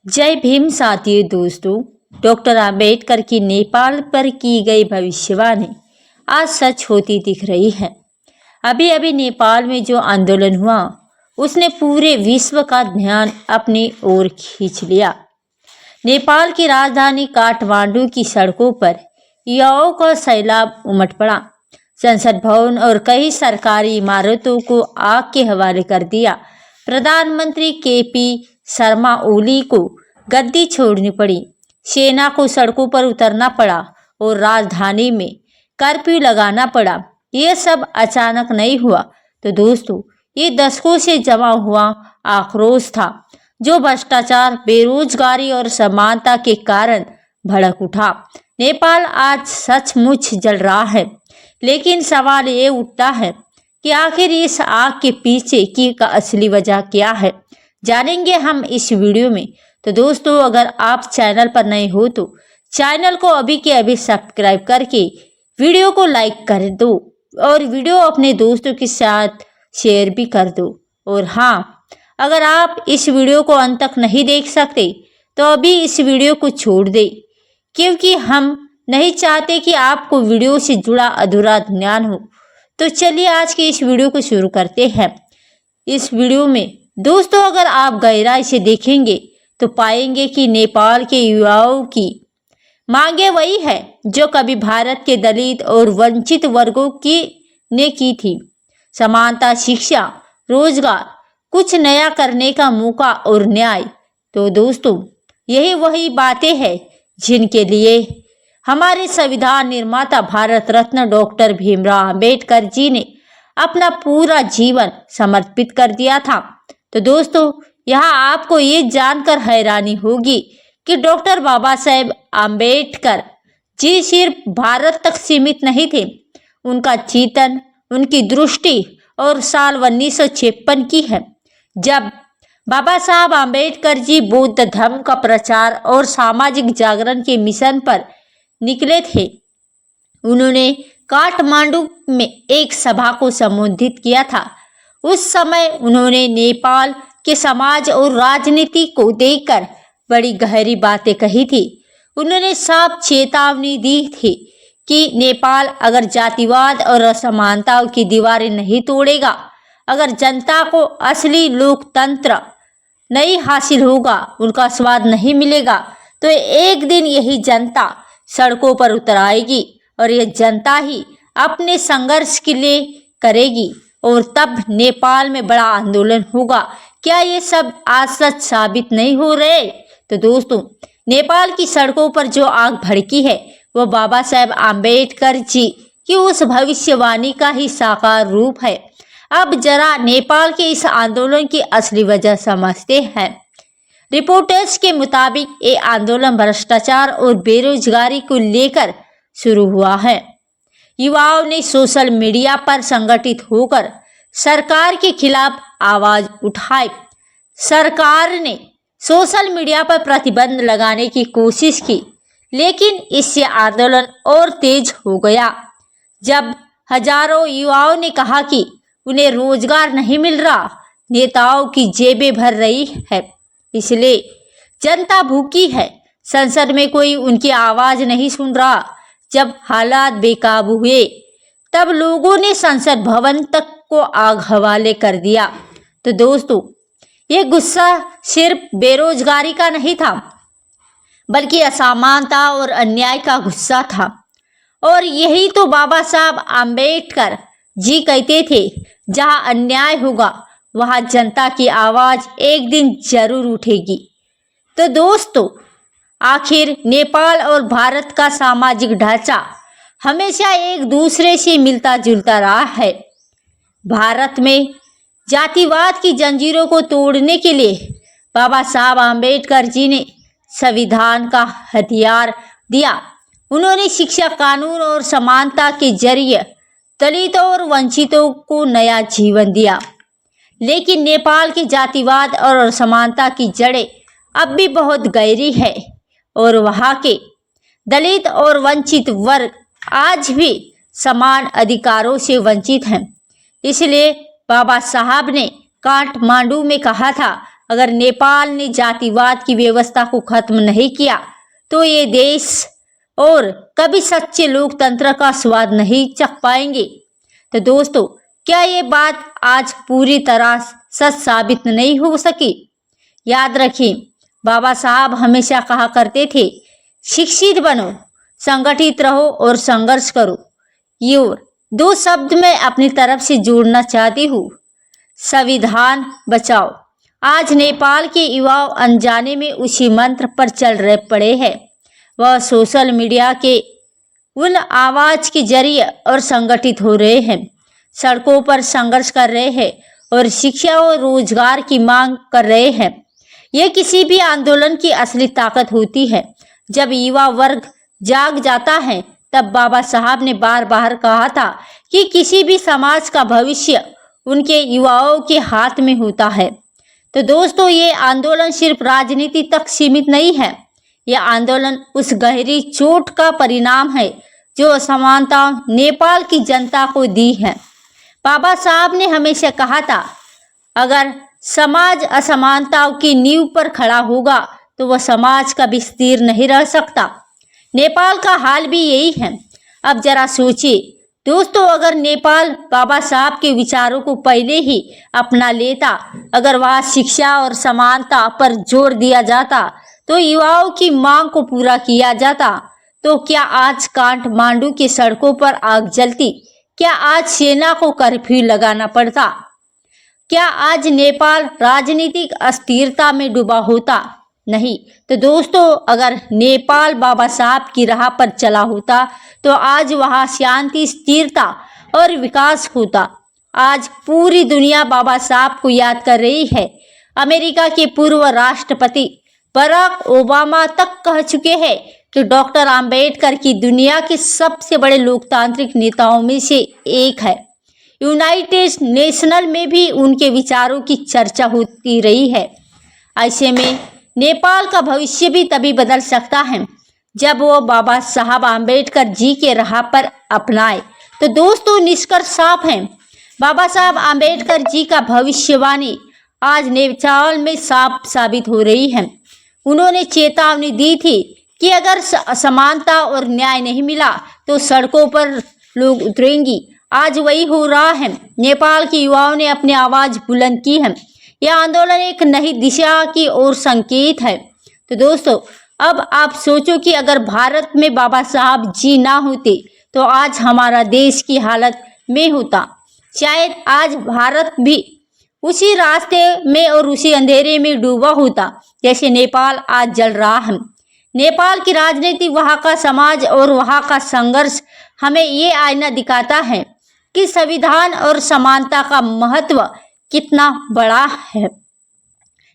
जय भीम साथियों। दोस्तों, डॉक्टर आम्बेडकर की नेपाल पर की गई भविष्यवाणी आज सच होती दिख रही है। अभी अभी नेपाल में जो आंदोलन हुआ उसने पूरे विश्व का ध्यान अपनी ओर खींच लिया। नेपाल की राजधानी काठमांडू की सड़कों पर युवाओं का सैलाब उमड़ पड़ा। संसद भवन और कई सरकारी इमारतों को आग के हवाले कर दिया। प्रधानमंत्री केपी शर्मा ओली को गद्दी छोड़नी पड़ी, सेना को सड़कों पर उतरना पड़ा और राजधानी में कर्फ्यू लगाना पड़ा। ये सब अचानक नहीं हुआ। तो दोस्तों, ये दशकों से जमा हुआ आक्रोश था जो भ्रष्टाचार, बेरोजगारी और समानता के कारण भड़क उठा। नेपाल आज सचमुच जल रहा है, लेकिन सवाल ये उठता है कि आखिर इस आग के पीछे की असली वजह क्या है। जानेंगे हम इस वीडियो में। तो दोस्तों, अगर आप चैनल पर नए हो तो चैनल को अभी के अभी सब्सक्राइब करके वीडियो को लाइक कर दो और वीडियो अपने दोस्तों के साथ शेयर भी कर दो। और हाँ, अगर आप इस वीडियो को अंत तक नहीं देख सकते तो अभी इस वीडियो को छोड़ दें, क्योंकि हम नहीं चाहते कि आपको वीडियो से जुड़ा अधूरा ज्ञान हो। तो चलिए आज की इस वीडियो को शुरू करते हैं। इस वीडियो में दोस्तों, अगर आप गहराई से देखेंगे तो पाएंगे कि नेपाल के युवाओं की मांगे वही है जो कभी भारत के दलित और वंचित वर्गों की ने की थी। समानता, शिक्षा, रोजगार, कुछ नया करने का मौका और न्याय। तो दोस्तों, यही वही बातें हैं जिनके लिए हमारे संविधान निर्माता भारत रत्न डॉक्टर भीमराव अंबेडकर जी ने अपना पूरा जीवन समर्पित कर दिया था। तो दोस्तों, यहाँ आपको ये जानकर हैरानी होगी कि डॉक्टर बाबा साहेब आम्बेडकर जी सिर्फ भारत तक सीमित नहीं थे। उनका चिंतन, उनकी दृष्टि और साल 1956 की है, जब बाबा साहब आम्बेडकर जी बौद्ध धर्म का प्रचार और सामाजिक जागरण के मिशन पर निकले थे। उन्होंने काठमांडू में एक सभा को संबोधित किया था। उस समय उन्होंने नेपाल के समाज और राजनीति को देखकर बड़ी गहरी बातें कही थी। उन्होंने साफ चेतावनी दी थी कि नेपाल अगर जातिवाद और असमानताओं की दीवारें नहीं तोड़ेगा, अगर जनता को असली लोकतंत्र नहीं हासिल होगा, उनका स्वाद नहीं मिलेगा, तो एक दिन यही जनता सड़कों पर उतर आएगी और यह जनता ही अपने संघर्ष के लिए करेगी और तब नेपाल में बड़ा आंदोलन होगा। क्या ये सब आज सच साबित नहीं हो रहे? तो दोस्तों, नेपाल की सड़कों पर जो आग भड़की है वो बाबा साहेब आम्बेडकर जी की उस भविष्यवाणी का ही साकार रूप है। अब जरा नेपाल के इस आंदोलन की असली वजह समझते हैं। रिपोर्टर्स के मुताबिक ये आंदोलन भ्रष्टाचार और बेरोजगारी को लेकर शुरू हुआ है। युवाओं ने सोशल मीडिया पर संगठित होकर सरकार के खिलाफ आवाज उठाई। सरकार ने सोशल मीडिया पर प्रतिबंध लगाने की कोशिश की, लेकिन इससे आंदोलन और तेज हो गया। जब हजारों युवाओं ने कहा कि उन्हें रोजगार नहीं मिल रहा, नेताओं की जेबें भर रही है, इसलिए जनता भूखी है, संसद में कोई उनकी आवाज नहीं सुन रहा। जब हालात बेकाबू हुए तब लोगों ने संसद भवन तक को आग हवाले कर दिया। तो दोस्तों, ये गुस्सा सिर्फ बेरोजगारी का नहीं था, बल्कि असमानता और अन्याय का गुस्सा था। और यही तो बाबा साहब आम्बेडकर जी कहते थे, जहां अन्याय होगा वहां जनता की आवाज एक दिन जरूर उठेगी। तो दोस्तों, आखिर नेपाल और भारत का सामाजिक ढांचा हमेशा एक दूसरे से मिलता जुलता रहा है। भारत में जातिवाद की जंजीरों को तोड़ने के लिए बाबा साहब आम्बेडकर जी ने संविधान का हथियार दिया। उन्होंने शिक्षा, कानून और समानता के जरिए दलितों और वंचितों को नया जीवन दिया। लेकिन नेपाल के जातिवाद और असमानता की जड़ें अब भी बहुत गहरी है और वहाँ के दलित और वंचित वर्ग आज भी समान अधिकारों से वंचित हैं। इसलिए बाबा साहब ने काठमांडू में कहा था, अगर नेपाल ने जातिवाद की व्यवस्था को खत्म नहीं किया तो ये देश और कभी सच्चे लोकतंत्र का स्वाद नहीं चख पाएंगे। तो दोस्तों, क्या ये बात आज पूरी तरह सच साबित नहीं हो सकी? याद रखिए, बाबा साहब हमेशा कहा करते थे, शिक्षित बनो, संगठित रहो और संघर्ष करो। ये 2 शब्द मैं अपनी तरफ से जोड़ना चाहती हूँ, संविधान बचाओ। आज नेपाल के युवा अनजाने में उसी मंत्र पर चल रहे पड़े हैं। वह सोशल मीडिया के उन आवाज के जरिए और संगठित हो रहे हैं, सड़कों पर संघर्ष कर रहे हैं और शिक्षा और रोजगार की मांग कर रहे हैं। यह किसी भी आंदोलन की असली ताकत होती है। जब युवा वर्ग जाग जाता है, तब बाबा साहब ने बार बार कहा था कि किसी भी समाज का भविष्य उनके युवाओं के हाथ में होता है। तो दोस्तों, ये आंदोलन सिर्फ राजनीति तक सीमित नहीं है। यह आंदोलन उस गहरी चोट का परिणाम है जो असमानता नेपाल की जनता को दी है। बाबा साहब ने हमेशा कहा था, अगर समाज असमानताओं की नींव पर खड़ा होगा तो वह समाज कभी स्थिर नहीं रह सकता। नेपाल का हाल भी यही है। अब जरा सोचिए दोस्तों, अगर नेपाल बाबा साहब के विचारों को पहले ही अपना लेता, अगर वहाँ शिक्षा और समानता पर जोर दिया जाता, तो युवाओं की मांग को पूरा किया जाता, तो क्या आज काठमांडू की सड़कों पर आग जलती? क्या आज सेना को कर्फ्यू लगाना पड़ता? क्या आज नेपाल राजनीतिक अस्थिरता में डूबा होता? नहीं। तो दोस्तों, अगर नेपाल बाबा साहब की राह पर चला होता तो आज वहाँ शांति, स्थिरता और विकास होता। आज पूरी दुनिया बाबा साहब को याद कर रही है। अमेरिका के पूर्व राष्ट्रपति बराक ओबामा तक कह चुके हैं कि डॉक्टर आम्बेडकर की दुनिया के सबसे बड़े लोकतांत्रिक नेताओं में से एक है। यूनाइटेड नेशनल में भी उनके विचारों की चर्चा होती रही है। ऐसे में नेपाल का भविष्य भी तभी बदल सकता है जब वो बाबा साहब आम्बेडकर जी के राह पर अपनाए। तो दोस्तों, निष्कर्ष साफ है, बाबा साहब आम्बेडकर जी का भविष्यवाणी आज नेपाल में साफ साबित हो रही है। उन्होंने चेतावनी दी थी कि अगर समानता और न्याय नहीं मिला तो सड़कों पर लोग उतरेंगी। आज वही हो रहा है। नेपाल के युवाओं ने अपनी आवाज बुलंद की है। यह आंदोलन एक नई दिशा की ओर संकेत है। तो दोस्तों, अब आप सोचो कि अगर भारत में बाबा साहब जी ना होते तो आज हमारा देश की हालत में होता। शायद आज भारत भी उसी रास्ते में और उसी अंधेरे में डूबा होता जैसे नेपाल आज जल रहा है। नेपाल की राजनीति, वहाँ का समाज और वहाँ का संघर्ष हमें ये आईना दिखाता है कि संविधान और समानता का महत्व कितना बड़ा है।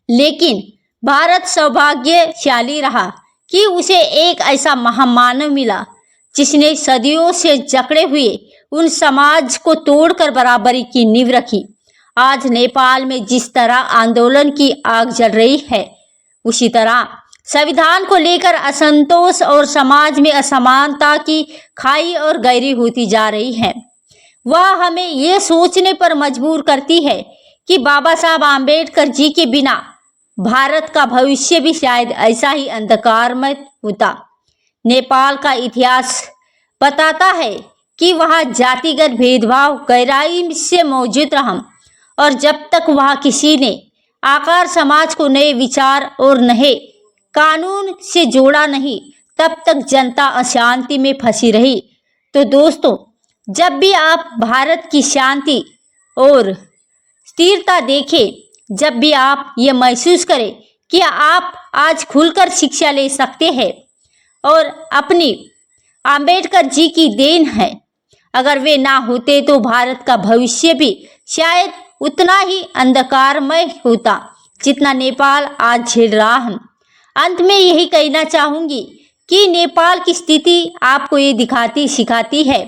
लेकिन भारत सौभाग्यशाली रहा कि उसे एक ऐसा महामानव मिला जिसने सदियों से जकड़े हुए उन समाज को तोड़कर बराबरी की नींव रखी। आज नेपाल में जिस तरह आंदोलन की आग जल रही है, उसी तरह संविधान को लेकर असंतोष और समाज में असमानता की खाई और गहरी होती जा रही है। वह हमें ये सोचने पर मजबूर करती है कि बाबा साहब आम्बेडकर जी के बिना भारत का भविष्य भी शायद ऐसा ही अंधकारमय होता। नेपाल का इतिहास बताता है कि वहाँ जातिगत भेदभाव गहराई से मौजूद रहा और जब तक वहाँ किसी ने आकार समाज को नए विचार और नए कानून से जोड़ा नहीं, तब तक जनता अशांति में फंसी रही। तो दोस्तों, जब भी आप भारत की शांति और स्थिरता देखें, जब भी आप ये महसूस करें कि आप आज खुलकर शिक्षा ले सकते हैं और अपनी आम्बेडकर जी की देन है, अगर वे ना होते तो भारत का भविष्य भी शायद उतना ही अंधकारमय होता जितना नेपाल आज झेल रहा है। अंत में यही कहना चाहूँगी कि नेपाल की स्थिति आपको ये सिखाती है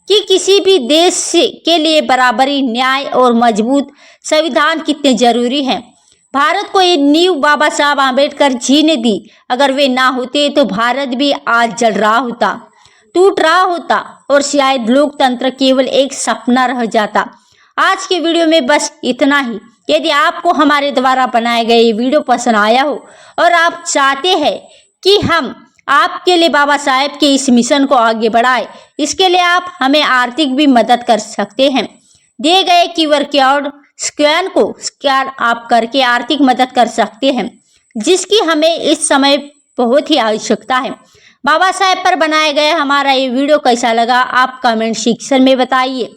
कि किसी भी देश के लिए बराबरी, न्याय और मजबूत संविधान कितने जरूरी हैं। भारत को ये नींव बाबा साहब आम्बेडकर जी ने दी। अगर वे ना होते तो भारत भी आज जल रहा होता, टूट रहा होता और शायद लोकतंत्र केवल एक सपना रह जाता। आज के वीडियो में बस इतना ही। यदि आपको हमारे द्वारा बनाए गए ये वीडियो पसंद आया हो और आप चाहते हैं कि हम आपके लिए बाबा साहेब के इस मिशन को आगे बढ़ाएं, इसके लिए आप हमें आर्थिक भी मदद कर सकते हैं। दिए गए QR कोड स्कैन को स्कैन आप करके आर्थिक मदद कर सकते हैं, जिसकी हमें इस समय बहुत ही आवश्यकता है। बाबा साहेब पर बनाया गया हमारा ये वीडियो कैसा लगा आप कमेंट सेक्शन में बताइए।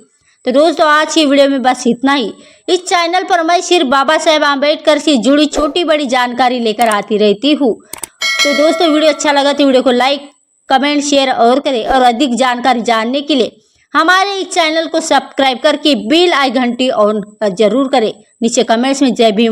तो दोस्तों आज की वीडियो में बस इतना ही। इस चैनल पर मैं सिर्फ बाबा साहेब आम्बेडकर से जुड़ी छोटी बड़ी जानकारी लेकर आती रहती हूँ। तो दोस्तों वीडियो अच्छा लगा तो वीडियो को लाइक कमेंट शेयर और करें और अधिक जानकारी जानने के लिए हमारे इस चैनल को सब्सक्राइब करके बेल आई घंटी ऑन जरूर करें। नीचे कमेंट्स में जय भीम।